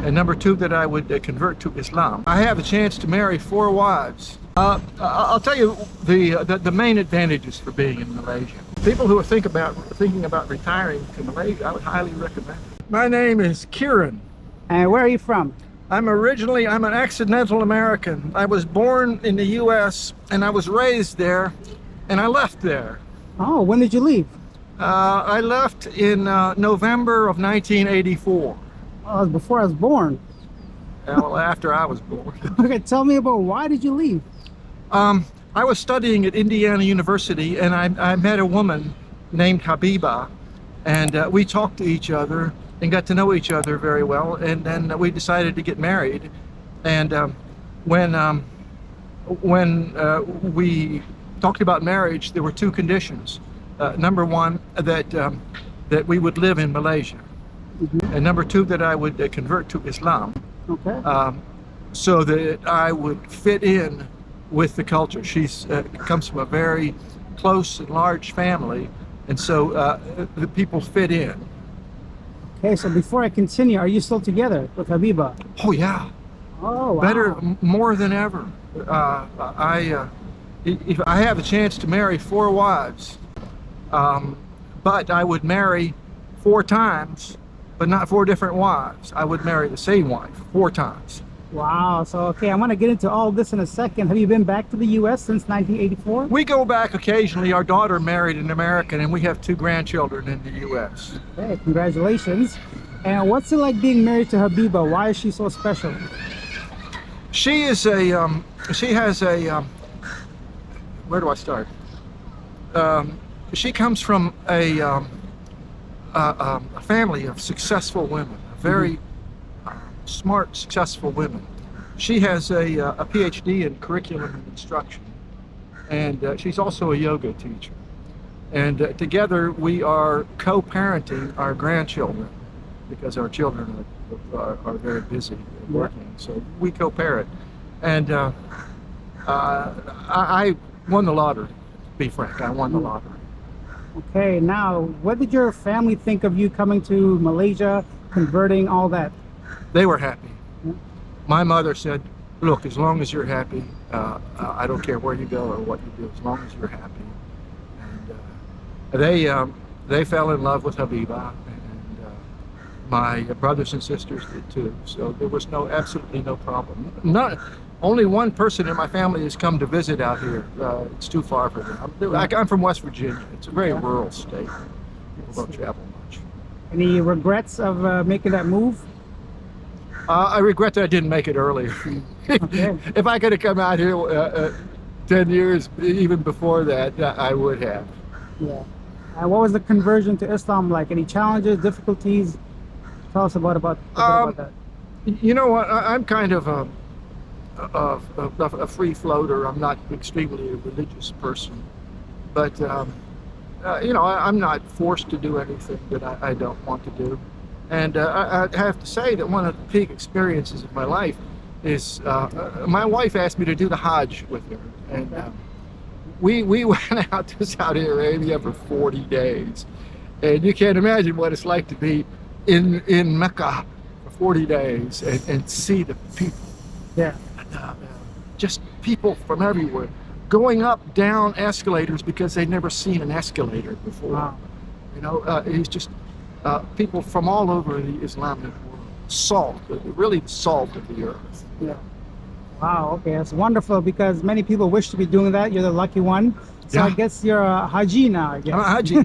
And number two, that I would convert to Islam. I have a chance to marry 4 wives. I'll tell you the main advantages for being in Malaysia. People who are thinking about retiring to Malaysia, I would highly recommend it. My name is Kieran. And where are you from? I'm an accidental American. I was born in the U.S. and I was raised there, and I left there. Oh, when did you leave? I left in November of 1984. Oh, it was before I was born. Well, after I was born. Okay, tell me about why did you leave? I was studying at Indiana University, and I met a woman named Habiba, and we talked to each other and got to know each other very well, and then we decided to get married. And when we talked about marriage, there were 2 conditions. Number one, that we would live in Malaysia, and number two, that I would convert to Islam. Okay. So that I would fit in with the culture. She comes from a very close and large family, and so the people fit in. Okay, so before I continue, are you still together with Habiba? Oh yeah. Oh, wow. Better, more than ever. If I have a chance to marry 4 wives, but I would marry 4 times, but not 4 different wives. I would marry the same wife 4 times. Wow. So, okay, I'm going to get into all this in a second. Have you been back to the U.S. since 1984? We go back occasionally. Our daughter married an American, and we have 2 grandchildren in the U.S. Okay, congratulations. And what's it like being married to Habiba? Why is she so special? She is she has a, where do I start? She comes from a family of successful women, very smart, successful women. She has a PhD in curriculum and instruction, and she's also a yoga teacher. And together we are co-parenting our grandchildren, because our children are very busy working, so we co-parent. And I won the lottery, to be frank. I won the lottery. Okay, now, what did your family think of you coming to Malaysia, converting, all that? They were happy. My mother said, look, as long as you're happy, I don't care where you go or what you do, as long as you're happy. And they fell in love with Habiba, and my brothers and sisters did too. So there was absolutely no problem. Only one person in my family has come to visit out here. It's too far for them. I'm from West Virginia. It's a very rural state. People don't travel much. Any regrets of making that move? I regret that I didn't make it earlier. Okay. If I could have come out here 10 years, even before that, I would have. Yeah. And what was the conversion to Islam like? Any challenges, difficulties? Tell us about that. You know what? I'm kind of a free floater. I'm not extremely a religious person, but you know, I'm not forced to do anything that I don't want to do. And I have to say that one of the peak experiences of my life is my wife asked me to do the Hajj with her, and we went out to Saudi Arabia for 40 days, and you can't imagine what it's like to be in Mecca for 40 days and see the people. Yeah. Just people from everywhere going up, down escalators because they'd never seen an escalator before. Wow. You know, it's just people from all over the Islamic world. Salt, really the salt of the earth. Yeah. Wow, okay, that's wonderful, because many people wish to be doing that. You're the lucky one. So Yeah. I guess you're a Haji now, I guess. I'm a Haji.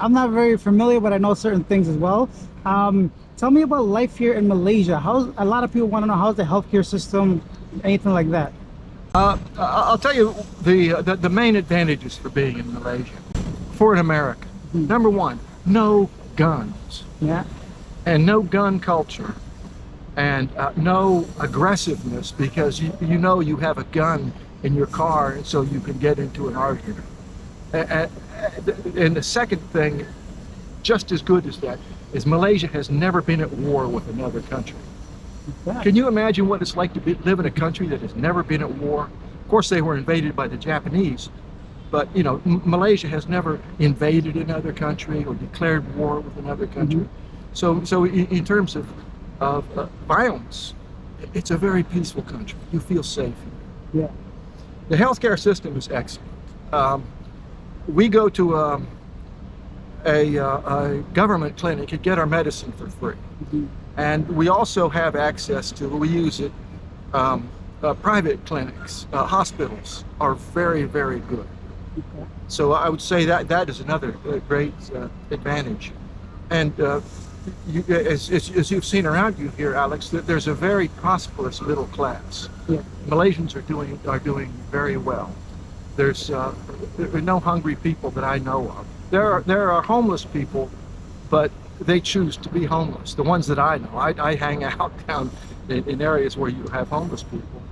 I'm not very familiar, but I know certain things as well. Tell me about life here in Malaysia. A lot of people want to know, how's the healthcare system, anything like that? I'll tell you the main advantages for being in Malaysia for an American. Number one, no guns. Yeah. And no gun culture, and no aggressiveness, because you know you have a gun in your car, and so you can get into an argument. And the second thing, just as good as that, is Malaysia has never been at war with another country. Okay. Can you imagine what it's like to live in a country that has never been at war? Of course, they were invaded by the Japanese, but you know, Malaysia has never invaded another country or declared war with another country. So in terms of of violence. It's a very peaceful country. You feel safe here. Yeah. The healthcare system is excellent. We go to a government clinic and get our medicine for free. Mhm. And we also have access to, we use it, private clinics. Hospitals are very, very good. Okay. So I would say that that is another great advantage. And as you've seen around you here, Alex, that there's a very prosperous middle class. Yeah. Malaysians are doing very well. There are no hungry people that I know of. There are homeless people, but they choose to be homeless. The ones that I know, I hang out down in areas where you have homeless people,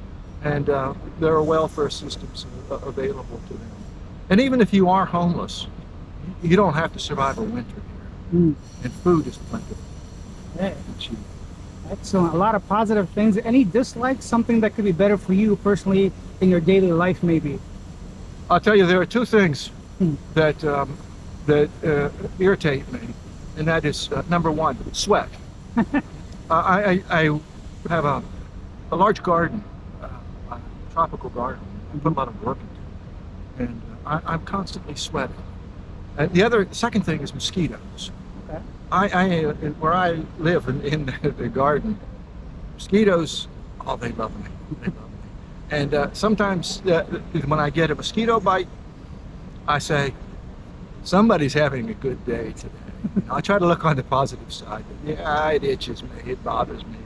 and there are welfare systems available to them. And even if you are homeless, you don't have to survive a winter here, and food is plentiful Hey, and cheap. excellent. A lot of positive things. Any dislikes? Something that could be better for you personally in your daily life, maybe? I'll tell you, there are two things Hmm. that irritate me, and that is number one, sweat. I have a large garden, a tropical garden. I put a lot of work into it, and I'm constantly sweating. And the second thing is mosquitoes. Okay. Where I live in the garden, mosquitoes, oh, they love me. They love me. And sometimes when I get a mosquito bite, I say, somebody's having a good day today. I try to look on the positive side. Yeah, it itches me, it bothers me.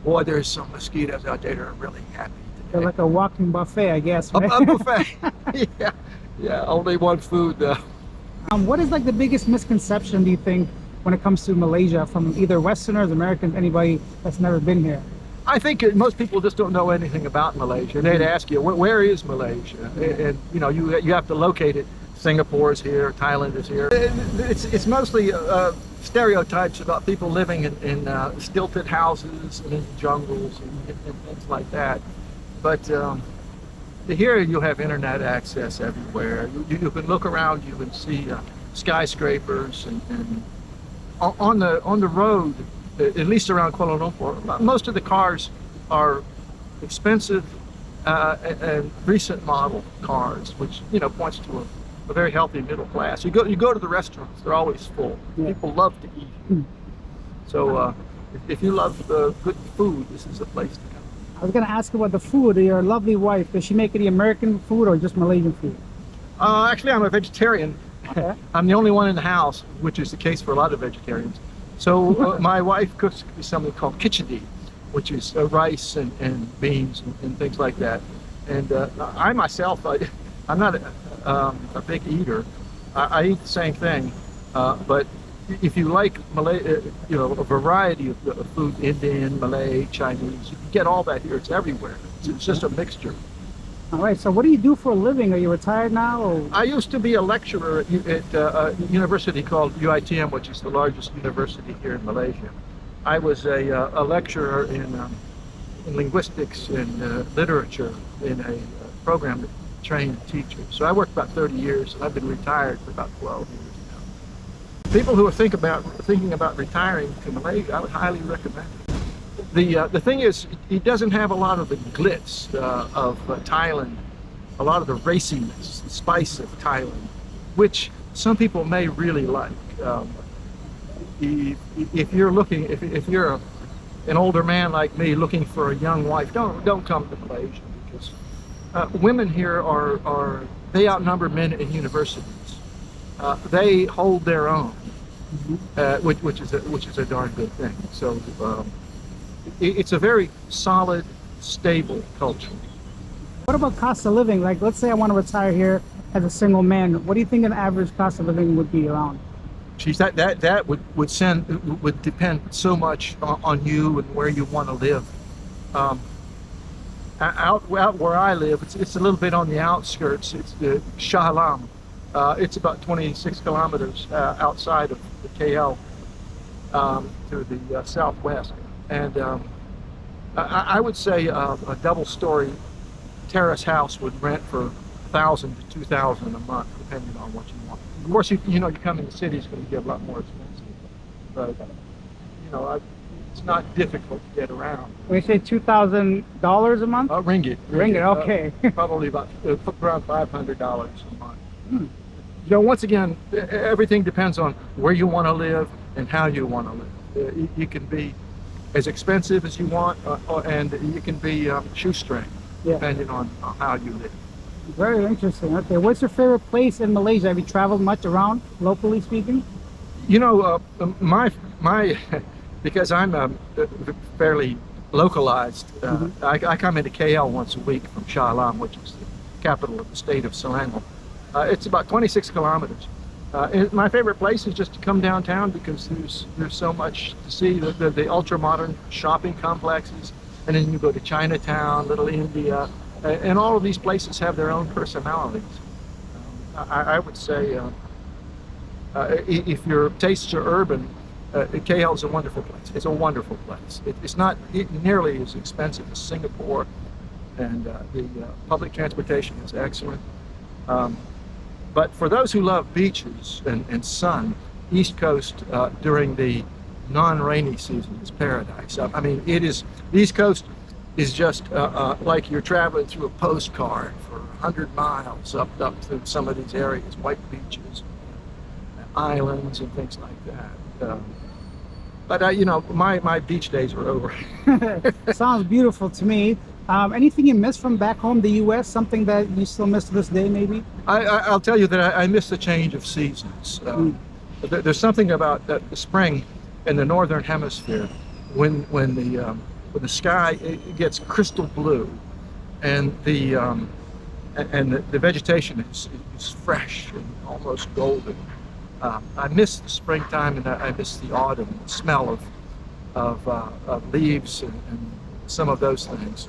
Boy, there's some mosquitoes out there that are really happy They're today. like a walking buffet, I guess. A Right? buffet. Yeah, yeah, only one food though. What is like the biggest misconception, do you think, when it comes to Malaysia from either Westerners, Americans, anybody that's never been here? I think most people just don't know anything about Malaysia. They'd ask you, where is Malaysia? And you know, you have to locate it. Singapore is here, Thailand is here. It's mostly stereotypes about people living in stilted houses and in jungles and things like that. But here you'll have internet access everywhere. You can look around you and see skyscrapers and on the road, at least around Kuala Lumpur, most of the cars are expensive and recent model cars, which points to a very healthy middle class. You go to the restaurants; they're always full. Yeah. People love to eat. So if you love good food, this is a place to go. I was going to ask about the food. Your lovely wife, does she make any American food or just Malaysian food? Actually, I'm a vegetarian. Okay. I'm the only one in the house, which is the case for a lot of vegetarians. So my wife cooks something called khichdi, which is rice and beans and things like that. And I myself, I'm not a big eater. I eat the same thing, but if you like Malay, a variety of food, Indian, Malay, Chinese, you can get all that here. It's everywhere. It's just a mixture. All right. So what do you do for a living? Are you retired now? Or? I used to be a lecturer at a university called UITM, which is the largest university here in Malaysia. I was a lecturer in linguistics and literature in a program that trained teachers. So I worked about 30 years, and I've been retired for about 12 years now. People who are thinking about retiring to Malaysia, I would highly recommend it. The thing is, it doesn't have a lot of the glitz of Thailand, a lot of the raciness, the spice of Thailand, which some people may really like. If you're an older man like me looking for a young wife, don't come to Malaysia, because women here they outnumber men in universities. They hold their own, which is a darn good thing. So it's a very solid, stable culture. What about cost of living? Like, let's say I want to retire here as a single man. What do you think an average cost of living would be around? Geez, that would depend so much on you and where you want to live. Out where I live, it's a little bit on the outskirts. It's the Shah Alam. It's about 26 kilometers outside of the KL to the southwest. And I would say a double-story terrace house would rent for $1,000 to $2,000 a month, depending on what you want. Of course, you come in the city, it's going to get a lot more expensive. But It's not difficult to get around. We say $2,000 a month. Ringgit. Ringgit, okay. Probably about around $500 a month. You know, once again, everything depends on where you want to live and how you want to live. You can be as expensive as you want, and you can be shoestring, depending on how you live. Very interesting. Okay, what's your favorite place in Malaysia? Have you traveled much around, locally speaking? You know, my because I'm fairly localized. I come into KL once a week from Shah Alam, which is the capital of the state of Selangor. It's about 26 kilometers. My favorite place is just to come downtown because there's so much to see. The ultra modern shopping complexes, and then you go to Chinatown, Little India, and all of these places have their own personalities. I would say if your tastes are urban, KL is a wonderful place. It's a wonderful place. It's not nearly as expensive as Singapore, and the public transportation is excellent. But for those who love beaches and sun, East Coast during the non-rainy season is paradise. I mean, East Coast is just like you're traveling through a postcard for 100 miles up through some of these areas, white beaches, islands, and things like that. But you know, my beach days are over. Sounds beautiful to me. Anything you miss from back home, the U.S., something that you still miss to this day, maybe? I'll tell you that I miss the change of seasons. There's something about the spring in the northern hemisphere when the sky gets crystal blue, and the vegetation is fresh and almost golden. I miss the springtime, and I miss the autumn, the smell of leaves and some of those things.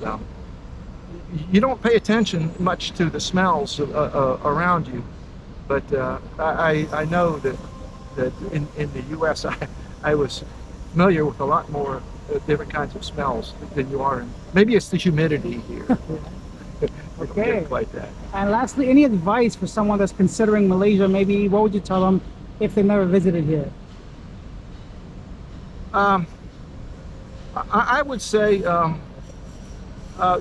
You don't pay attention much to the smells around you, but I know that in the U.S. I was familiar with a lot more different kinds of smells than you are in. Maybe it's the humidity here. Okay. Like that. And lastly, any advice for someone that's considering Malaysia? Maybe what would you tell them if they never visited here? I would say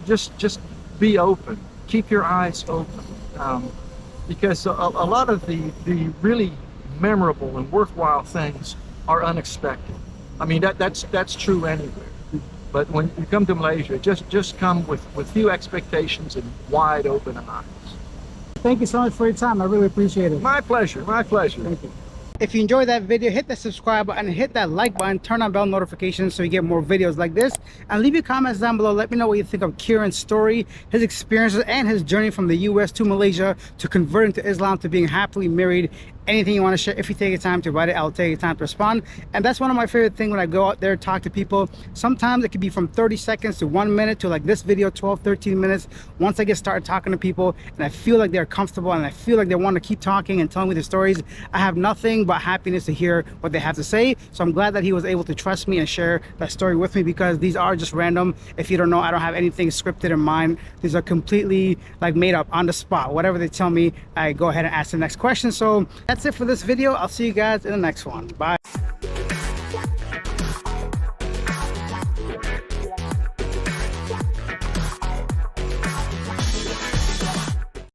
just be open, keep your eyes open, because a lot of the really memorable and worthwhile things are unexpected. I mean, that's true anywhere, but when you come to Malaysia, just come with few expectations and wide open eyes. Thank you so much for your time. I really appreciate it. My pleasure. My pleasure. Thank you. If you enjoyed that video, hit that subscribe button, hit that like button, turn on bell notifications so you get more videos like this, and leave your comments down below. Let me know what you think of Kieran's story, his experiences, and his journey from the US to Malaysia, to converting to Islam, to being happily married. Anything you want to share, if you take your time to write it, I'll take your time to respond. And that's one of my favorite things when I go out there, talk to people. Sometimes it could be from 30 seconds to 1 minute to like this video, 12, 13 minutes. Once I get started talking to people and I feel like they're comfortable and I feel like they want to keep talking and telling me their stories, I have nothing but happiness to hear what they have to say. So I'm glad that he was able to trust me and share that story with me, because these are just random. If you don't know, I don't have anything scripted in mind. These are completely like made up on the spot. Whatever they tell me, I go ahead and ask the next question. So that's it for this video. I'll see you guys in the next one. Bye.